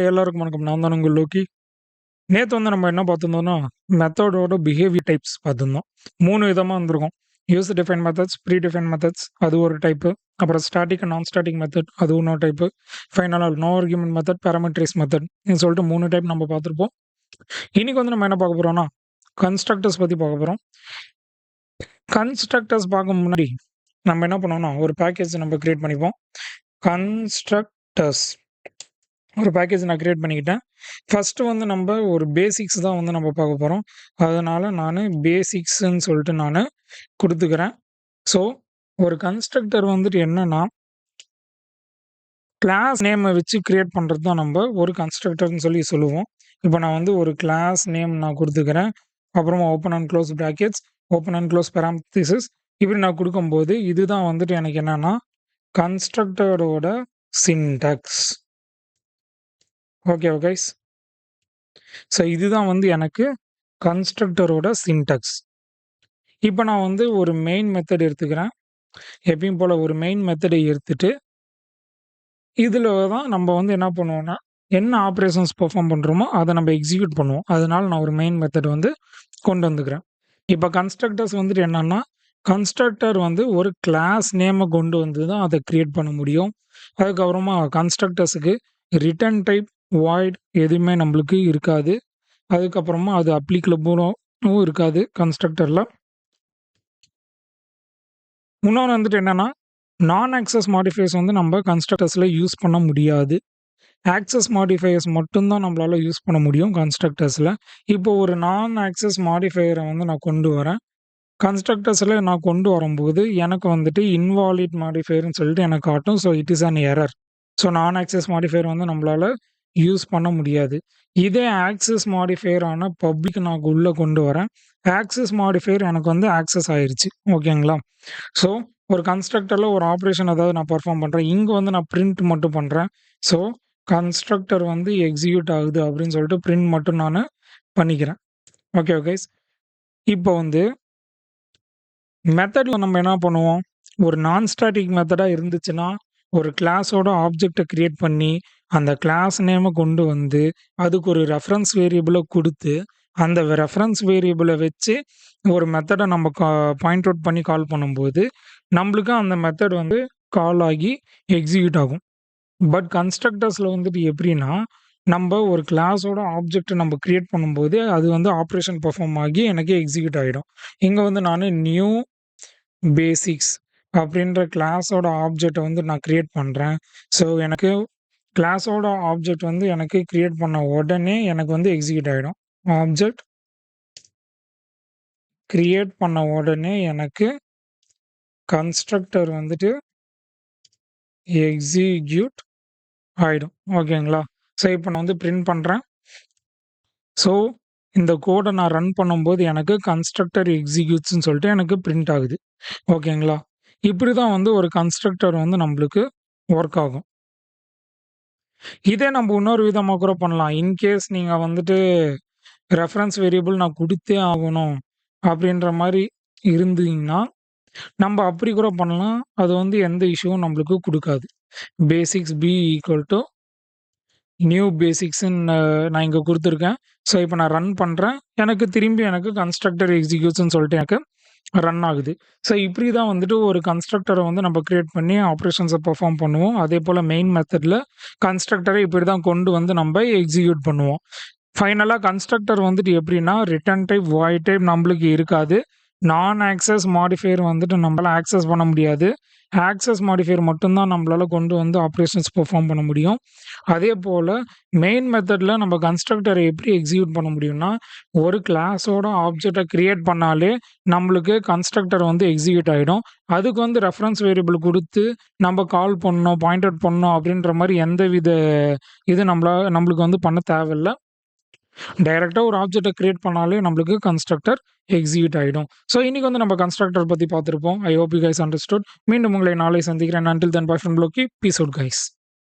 எல்லாருக்கும் வணக்கம். நான் தான் உங்கள் லோக்கி. நேத்து நம்ம என்ன பார்த்துருந்தோம்னா, மெத்தடோட பிஹேவியர் டைப்ஸ் பார்த்துருந்தோம். 3 விதமா வந்திருக்கும். User defined methods, predefined methods அது ஒரு டைப்பு. அப்புறம் static and non static method அது இன்னொரு டைப்பு. ஃபைனலா no argument method, parameterised method சொல்லிட்டு 3 டைப் நம்ம பார்த்துருப்போம். இன்னைக்கு நம்ம என்ன பார்க்க போறோம்னா, கன்ஸ்ட்ரக்டர்ஸ் பத்தி பார்க்க போறோம். கன்ஸ்ட்ரக்டர்ஸ் பார்க்க முன்னாடி நம்ம என்ன பண்ணுவோம்னா, ஒரு பேக்கேஜ் நம்ம கிரியேட் பண்ணிப்போம். கன்ஸ்ட்ரக்டர்ஸ் ஒரு பேக்கேஜ் நான் கிரியேட் பண்ணிக்கிட்டேன். ஃபர்ஸ்ட்டு நம்ம ஒரு பேசிக்ஸ் தான் நம்ம பார்க்க போறோம். அதனால நானு பேசிக்ஸ்ன்னு சொல்லிட்டு நானு குடுத்துக்கிறேன். ஸோ, ஒரு கன்ஸ்ட்ரக்டர் என்னன்னா, கிளாஸ் நேம வச்சு கிரியேட் பண்றது தான் ஒரு கன்ஸ்ட்ரக்டர்ன்னு சொல்லுவோம். இப்போ நான் ஒரு கிளாஸ் நேம் நான் குடுத்துக்கிறேன். அப்புறமா open and close brackets, open and close parenthesis இப்படி நான் குடுக்கும்போது, இதுதான் எனக்கு என்னன்னா, கன்ஸ்ட்ரக்டரோட சின்டாக்ஸ். ஓகேவா கைஸ்? ஸோ இதுதான் எனக்கு கன்ஸ்ட்ரக்டரோட சின்டாக்ஸ். இப்போ நான் ஒரு மெயின் மெத்தட் எடுத்துக்கிறேன். எப்பயும் போல ஒரு மெயின் மெத்தடை எடுத்துட்டு, இதில தான் நம்ம என்ன பண்ணுவோம்னா, என்ன ஆப்பரேஷன்ஸ் பெர்ஃபார்ம் பண்றோமோ, அத நம்ம எக்ஸிக்யூட் பண்ணுவோம். அதனால நான் ஒரு மெயின் மெத்தட் கொண்டு வந்துக்கிறேன். இப்போ கன்ஸ்ட்ரக்டர்ஸ் என்னன்னா, கன்ஸ்ட்ரக்டர் ஒரு கிளாஸ் நேம கொண்டு வந்து தான் அத கிரியேட் பண்ண முடியும். அதுக்கப்புறமா கன்ஸ்ட்ரக்டர்ஸுக்கு ரிட்டர்ன் டைப், வாய்ட் எதுவுமே நம்மளுக்கு இருக்காது. அதுக்கப்புறமா அது அப்ளிகபிளும் இருக்காது கன்ஸ்ட்ரக்டர்ல. இன்னொன்னு என்னன்னா, நான் ஆக்சஸ் மாடிஃபையர்ஸ் நம்ம கன்ஸ்ட்ரக்டர்ஸ்ல யூஸ் பண்ண முடியாது. ஆக்சஸ் மாடிஃபையர்ஸ் மட்டும் தான் நம்மளால யூஸ் பண்ண முடியும் கன்ஸ்ட்ரக்டர்ஸ்ல. இப்போ ஒரு நான் ஆக்சஸ் மாடிஃபையர நான் கொண்டு வரேன். கன்ஸ்ட்ரக்டர்ஸ்ல நான் கொண்டு வரும்போது எனக்கு இன்வாலிட் மாடிஃபையர்ன்னு சொல்லிட்டு எனக்கு காட்டும். So it is an error. So நான் ஆக்சஸ் மாடிஃபையர் நம்மளால யூஸ் பண்ண முடியாது. இதே ஆக்சஸ் மாடிஃபையர் ஆன பப்ளிக் நான் உள்ள கொண்டு வரேன். ஆக்சஸ் மாடிஃபையர் எனக்கு ஆக்சஸ் ஆயிருச்சு. ஓகேங்களா? ஸோ ஒரு கன்ஸ்ட்ரக்டர்ல ஒரு ஆப்பரேஷன் ஏதாவது நான் பெர்ஃபார்ம் பண்றேன். இங்க நான் பிரிண்ட் மட்டும் பண்றேன். ஸோ கன்ஸ்ட்ரக்டர் எக்ஸிக்யூட் ஆகுது அப்படின்னு சொல்லிட்டு பிரிண்ட் மட்டும் நானு பண்ணிக்கிறேன். Okay guys. இப்போ மெத்தட்ல நம்ம என்ன பண்ணுவோம்? ஒரு நான் ஸ்டாட்டிக் மெத்தடா இருந்துச்சுன்னா, ஒரு கிளாஸோட ஆப்ஜெக்ட்ட கிரியேட் பண்ணி, அந்த கிளாஸ் நேம கொண்டு வந்து, அதுக்கு ஒரு ரெஃபரன்ஸ் வேரியபிள குடுத்து, அந்த ரெஃபரன்ஸ் வேரியபிள வச்சு ஒரு மெத்தட நம்ம பாயிண்ட் அவுட் பண்ணி கால் பண்ணும்போது, நம்மளுக்கு அந்த மெத்தட் கால் ஆகி எக்ஸிக்யூட் ஆகும். பட் கன்ஸ்ட்ரக்டர்ஸ்ல எப்படின்னா, நம்ப ஒரு கிளாஸோட ஆப்ஜெக்ட்ட நம்ம கிரியேட் பண்ணும்போது, அது ஆப்பரேஷன் பெர்ஃபார்ம் ஆகி எனக்கு எக்ஸிக்யூட் ஆயிடும். இங்க நானு நியூ பேசிக்ஸ் அப்படின்ற கிளாஸோட ஆப்ஜெக்ட்ட நான் கிரியேட் பண்றேன். ஸோ எனக்கு கிளாஸோட ஆப்ஜெக்ட் எனக்கு கிரியேட் பண்ண உடனே எனக்கு எக்ஸிக்யூட் ஆயிடும். ஆப்ஜெக்ட் கிரியேட் பண்ண உடனே எனக்கு கன்ஸ்ட்ரக்டர் எக்ஸிக்யூட் ஆயிடும். ஓகேங்களா? ஸோ இப்போ நான் பிரிண்ட் பண்றேன். ஸோ இந்த கோட நான் ரன் பண்ணும்போது எனக்கு கன்ஸ்ட்ரக்டர் எக்ஸிக்யூட்ஸ்ன்னு சொல்லிட்டு எனக்கு பிரிண்ட் ஆகுது. ஓகேங்களா? இப்படிதான் ஒரு கன்ஸ்ட்ரக்டர் நம்மளுக்கு ஒர்க் ஆகும். இதே நம்ம இன்னொரு விதமா கூட பண்ணலாம். இன்கேஸ் நீங்க ரெஃபரன்ஸ் வேரியபிள் நான் குடுத்தே ஆகணும் அப்படின்ற மாரி இருந்தீங்கன்னா, நம்ம அப்படி கூட பண்ணலாம். அது எந்த இஷ்யூவும் நம்மளுக்கு குடுக்காது. Basics b equal to new பேசிக்ஸ்ன்னு நான் இங்க குடுத்துருக்கேன். ஸோ இப்போ நான் ரன் பண்றேன். எனக்கு கன்ஸ்ட்ரக்டர் எக்ஸிக்யூட்ஸ்ன்னு சொல்லிட்டு எனக்கு ரன் ஆகுது. ஸோ இப்படி தான் ஒரு கன்ஸ்ட்ரக்டர நம்ம கிரியேட் பண்ணி ஆப்பரேஷன்ஸ பெர்ஃபார்ம் பண்ணுவோம். அதேபோல மெயின் மெத்தட்ல கன்ஸ்ட்ரக்டர இப்படி தான் கொண்டு நம்ம எக்ஸிக்யூட் பண்ணுவோம். ஃபைனலா கன்ஸ்ட்ரக்டர் எப்படின்னா, ரிட்டர்ன் டைப், வாய்ட் டைப் நம்மளுக்கு இருக்காது. நான் ஆக்சஸ் மாடிஃபையர் நம்மளால ஆக்சஸ் பண்ண முடியாது. ஆக்சஸ் மாடிஃபையர் மட்டும் தான் நம்மளால கொண்டு ஆப்பரேஷன்ஸ் பெர்ஃபார்ம் பண்ண முடியும். அதேபோல மெயின் மெத்தட்ல நம்ம கன்ஸ்ட்ரக்டர எப்படி எக்ஸிக்யூட் பண்ண முடியும்னா, ஒரு கிளாஸோட ஆப்ஜெக்ட்ட கிரியேட் பண்ணாலே நம்மளுக்கு கன்ஸ்ட்ரக்டர் எக்ஸிக்யூட் ஆயிடும். அதுக்கு ரெஃபரன்ஸ் வேரியபிள் குடுத்து நம்ம கால் பண்ணணும், பாயிண்ட் அவுட் பண்ணணும் அப்படின்ற மாரி எந்தவித இது நம்மளுக்கு பண்ண தேவையில்ல. டைரக்ட்டா ஒரு ஆப்ஜெக்ட்ட கிரியேட் பண்ணாலே நம்மளுக்கு கன்ஸ்ட்ரக்டர் எக்ஸிக்யூட் ஆயிடும். ஸோ இன்னைக்கு நம்ம கன்ஸ்ட்ரக்டர் பத்தி பார்த்திருப்போம். I hope you guys understood. மீண்டும் உங்களை நாளை சந்திக்கிறேன். Until then bye from Loki. Peace out guys.